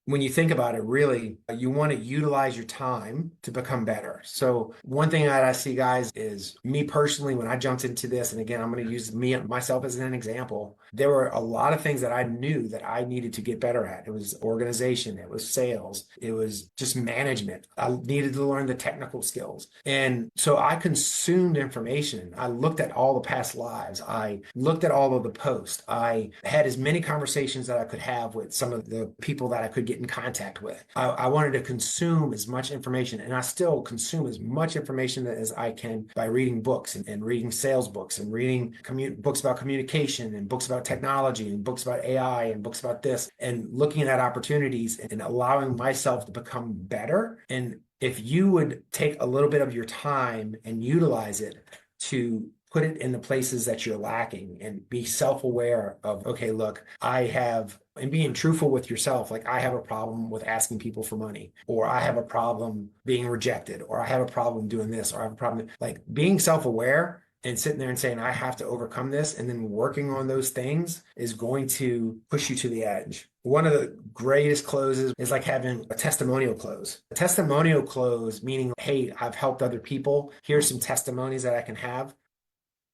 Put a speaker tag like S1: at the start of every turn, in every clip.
S1: when you think about it, really, you want to utilize your time to become better. So one thing that I see, guys, is me personally, when I jumped into this, and again, I'm going to use me myself as an example, there were a lot of things that I knew that I needed to get better at. It was organization, it was sales, it was just management. I needed to learn the technical skills. And so I consumed information. I looked at all the past lives. I looked at all of the posts. I had as many conversations that I could have with some of the people that I could get in contact with. I wanted to consume as much information, and I still consume as much information as I can by reading books and reading sales books and reading books about communication and books about technology and books about AI and books about this and looking at opportunities and allowing myself to become better. And if you would take a little bit of your time and utilize it to put it in the places that you're lacking and be self-aware of, okay, look, and being truthful with yourself, like I have a problem with asking people for money, or I have a problem being rejected, or I have a problem doing this, or I have a problem, like being self-aware and sitting there and saying, I have to overcome this, and then working on those things is going to push you to the edge. One of the greatest closes is like having a testimonial close. A testimonial close, meaning, hey, I've helped other people. Here's some testimonies that I can have,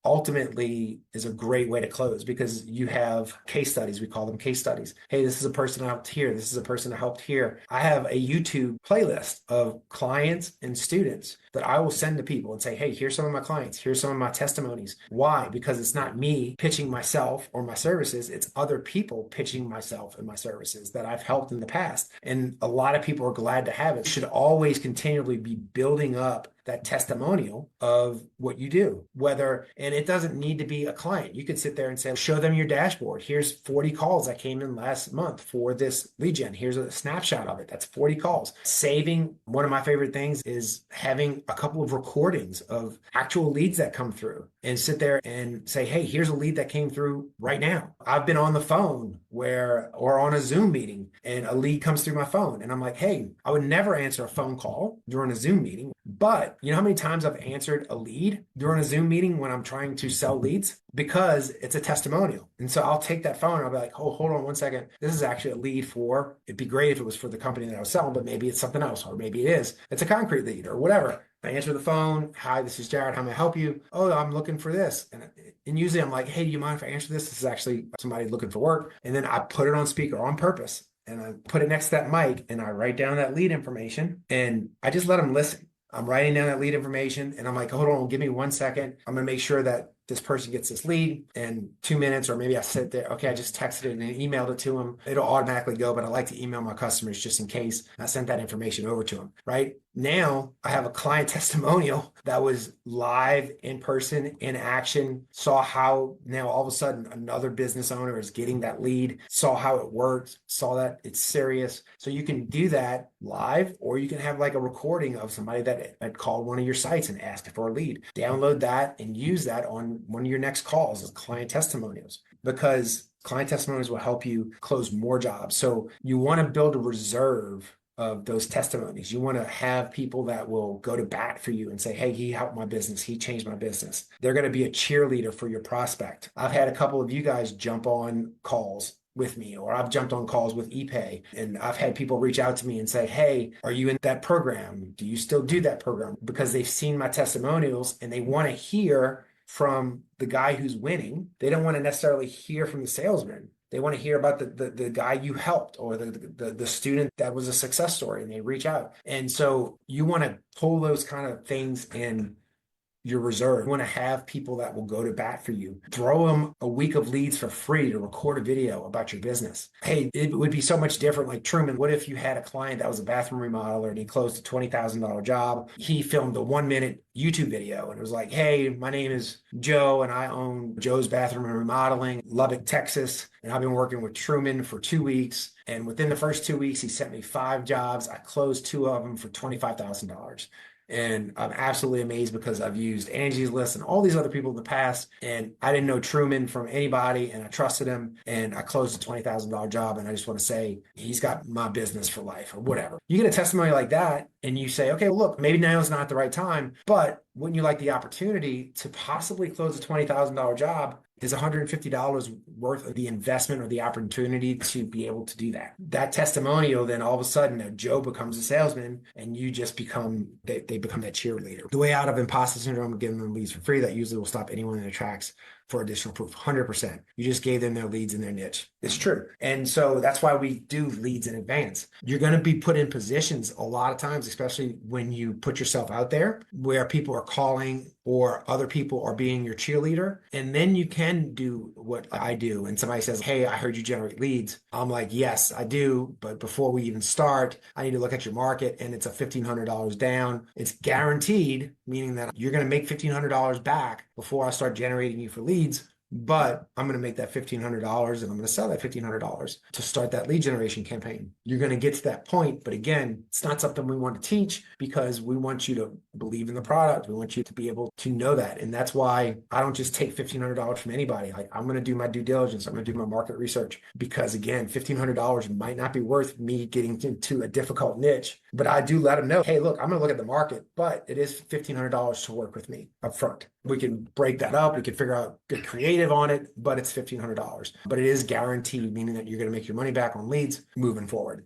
S1: ultimately is a great way to close because you have case studies. We call them case studies. Hey, this is a person I helped here. This is a person I helped here. I have a YouTube playlist of clients and students that I will send to people and say, hey, here's some of my clients. Here's some of my testimonies. Why? Because it's not me pitching myself or my services. It's other people pitching myself and my services that I've helped in the past. And a lot of people are glad to have it. You should always continually be building up that testimonial of what you do, and it doesn't need to be a client. You could sit there and say, show them your dashboard. Here's 40 calls that came in last month for this lead gen. Here's a snapshot of it. That's 40 calls. Saving, one of my favorite things is having a couple of recordings of actual leads that come through and sit there and say, hey, here's a lead that came through right now. I've been on the phone or on a Zoom meeting and a lead comes through my phone. And I'm like, hey, I would never answer a phone call during a Zoom meeting, but you know how many times I've answered a lead during a Zoom meeting when I'm trying to sell leads? Because it's a testimonial. And so I'll take that phone and I'll be like, oh, hold on one second. This is actually a lead it'd be great if it was for the company that I was selling, but maybe it's something else, or maybe it's a concrete lead or whatever. I answer the phone. Hi, this is Jared. How may I help you? Oh, I'm looking for this. And usually I'm like, hey, do you mind if I answer this? This is actually somebody looking for work. And then I put it on speaker on purpose and I put it next to that mic and I write down that lead information and I just let them listen. I'm writing down that lead information and I'm like, hold on, give me 1 second. I'm going to make sure that this person gets this lead in 2 minutes, or maybe I sit there, okay, I just texted it and emailed it to them. It'll automatically go, but I like to email my customers just in case I sent that information over to them, right? Now I have a client testimonial that was live in person in action, saw how now all of a sudden another business owner is getting that lead, saw how it works, saw that it's serious. So you can do that live, or you can have like a recording of somebody that had called one of your sites and asked for a lead. Download that and use that on one of your next calls as client testimonials, because client testimonials will help you close more jobs. So you want to build a reserve of those testimonies. You want to have people that will go to bat for you and say, hey, he helped my business. He changed my business. They're going to be a cheerleader for your prospect. I've had a couple of you guys jump on calls with me, or I've jumped on calls with ePay, and I've had people reach out to me and say, hey, are you in that program? Do you still do that program? Because they've seen my testimonials and they want to hear from the guy who's winning. They don't want to necessarily hear from the salesman. They want to hear about the guy you helped, or the student that was a success story, and they reach out. And so you want to pull those kind of things in your reserve. You want to have people that will go to bat for you. Throw them a week of leads for free to record a video about your business. Hey, it would be so much different. Like Truman, what if you had a client that was a bathroom remodeler and he closed a $20,000 job? He filmed a 1-minute YouTube video and it was like, hey, my name is Joe and I own Joe's Bathroom and Remodeling, Lubbock, Texas. And I've been working with Truman for 2 weeks. And within the first 2 weeks, he sent me 5 jobs. I closed 2 of them for $25,000. And I'm absolutely amazed because I've used Angie's List and all these other people in the past. And I didn't know Truman from anybody and I trusted him and I closed a $20,000 job. And I just want to say he's got my business for life or whatever. You get a testimony like that and you say, okay, well, look, maybe now is not the right time, but wouldn't you like the opportunity to possibly close a $20,000 job is $150 worth of the investment or the opportunity to be able to do that. That testimonial, then all of a sudden, now Joe becomes a salesman and you just become, they become that cheerleader. The way out of imposter syndrome, giving them leads for free, that usually will stop anyone in their tracks for additional proof. 100%. You just gave them their leads in their niche. It's true. And so that's why we do leads in advance. You're going to be put in positions a lot of times, especially when you put yourself out there, where people are calling or other people are being your cheerleader. And then you can do what I do. And somebody says, hey, I heard you generate leads. I'm like, yes, I do. But before we even start, I need to look at your market, and it's a $1,500 down. It's guaranteed, meaning that you're going to make $1,500 back before I start generating you for leads. But I'm going to make that $1,500 and I'm going to sell that $1,500 to start that lead generation campaign. You're going to get to that point. But again, it's not something we want to teach, because we want you to believe in the product. We want you to be able to know that. And that's why I don't just take $1,500 from anybody. Like, I'm going to do my due diligence. I'm going to do my market research, because again, $1,500 might not be worth me getting into a difficult niche, but I do let them know, hey, look, I'm going to look at the market, but it is $1,500 to work with me up front. We can break that up. We can figure out, get creative on it, but it's $1,500. But it is guaranteed, meaning that you're going to make your money back on leads moving forward.